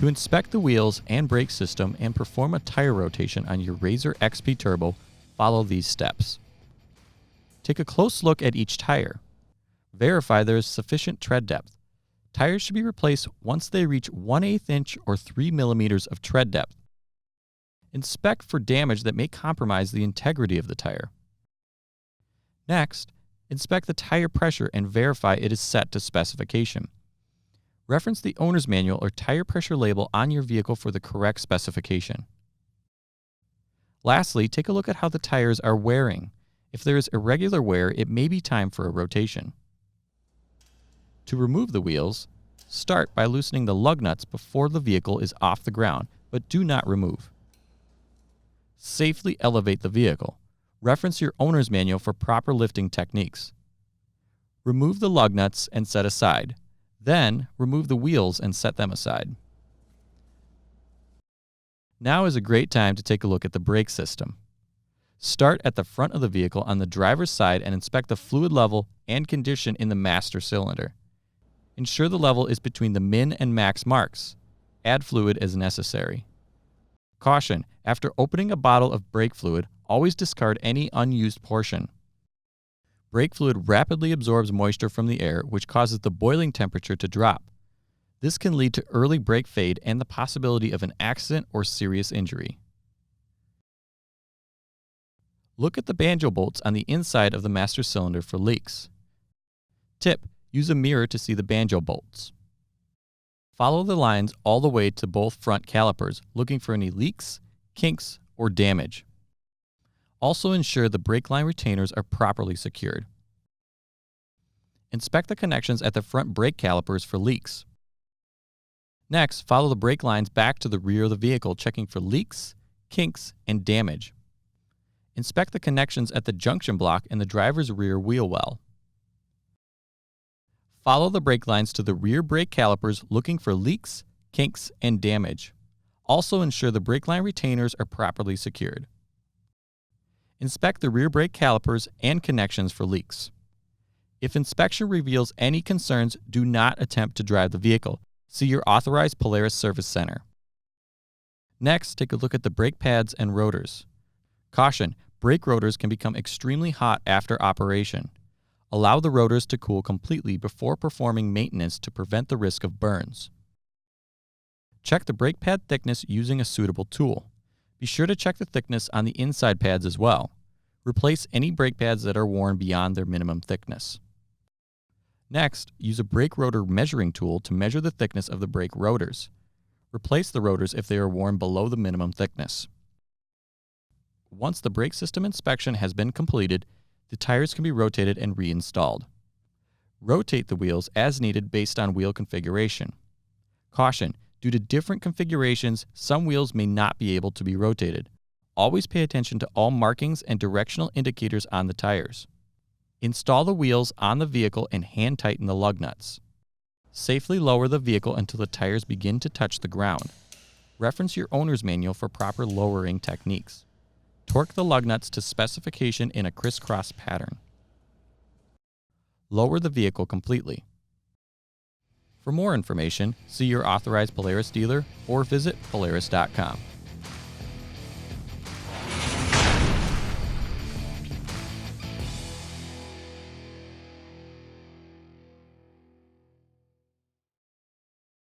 To inspect the wheels and brake system and perform a tire rotation on your RZR XP Turbo, follow these steps. Take a close look at each tire. Verify there is sufficient tread depth. Tires should be replaced once they reach 1/8 inch or 3 millimeters of tread depth. Inspect for damage that may compromise the integrity of the tire. Next, inspect the tire pressure and verify it is set to specification. Reference the owner's manual or tire pressure label on your vehicle for the correct specification. Lastly, take a look at how the tires are wearing. If there is irregular wear, it may be time for a rotation. To remove the wheels, start by loosening the lug nuts before the vehicle is off the ground, but do not remove. Safely elevate the vehicle. Reference your owner's manual for proper lifting techniques. Remove the lug nuts and set aside. Then, remove the wheels and set them aside. Now is a great time to take a look at the brake system. Start at the front of the vehicle on the driver's side and inspect the fluid level and condition in the master cylinder. Ensure the level is between the min and max marks. Add fluid as necessary. Caution: after opening a bottle of brake fluid, always discard any unused portion. Brake fluid rapidly absorbs moisture from the air, which causes the boiling temperature to drop. This can lead to early brake fade and the possibility of an accident or serious injury. Look at the banjo bolts on the inside of the master cylinder for leaks. Tip: use a mirror to see the banjo bolts. Follow the lines all the way to both front calipers, looking for any leaks, kinks, or damage. Also ensure the brake line retainers are properly secured. Inspect the connections at the front brake calipers for leaks. Next, follow the brake lines back to the rear of the vehicle, checking for leaks, kinks, and damage. Inspect the connections at the junction block and the driver's rear wheel well. Follow the brake lines to the rear brake calipers, looking for leaks, kinks, and damage. Also ensure the brake line retainers are properly secured. Inspect the rear brake calipers and connections for leaks. If inspection reveals any concerns, do not attempt to drive the vehicle. See your authorized Polaris service center. Next, take a look at the brake pads and rotors. Caution: brake rotors can become extremely hot after operation. Allow the rotors to cool completely before performing maintenance to prevent the risk of burns. Check the brake pad thickness using a suitable tool. Be sure to check the thickness on the inside pads as well. Replace any brake pads that are worn beyond their minimum thickness. Next, use a brake rotor measuring tool to measure the thickness of the brake rotors. Replace the rotors if they are worn below the minimum thickness. Once the brake system inspection has been completed, the tires can be rotated and reinstalled. Rotate the wheels as needed based on wheel configuration. Caution: due to different configurations, some wheels may not be able to be rotated. Always pay attention to all markings and directional indicators on the tires. Install the wheels on the vehicle and hand tighten the lug nuts. Safely lower the vehicle until the tires begin to touch the ground. Reference your owner's manual for proper lowering techniques. Torque the lug nuts to specification in a crisscross pattern. Lower the vehicle completely. For more information, see your authorized Polaris dealer or visit Polaris.com.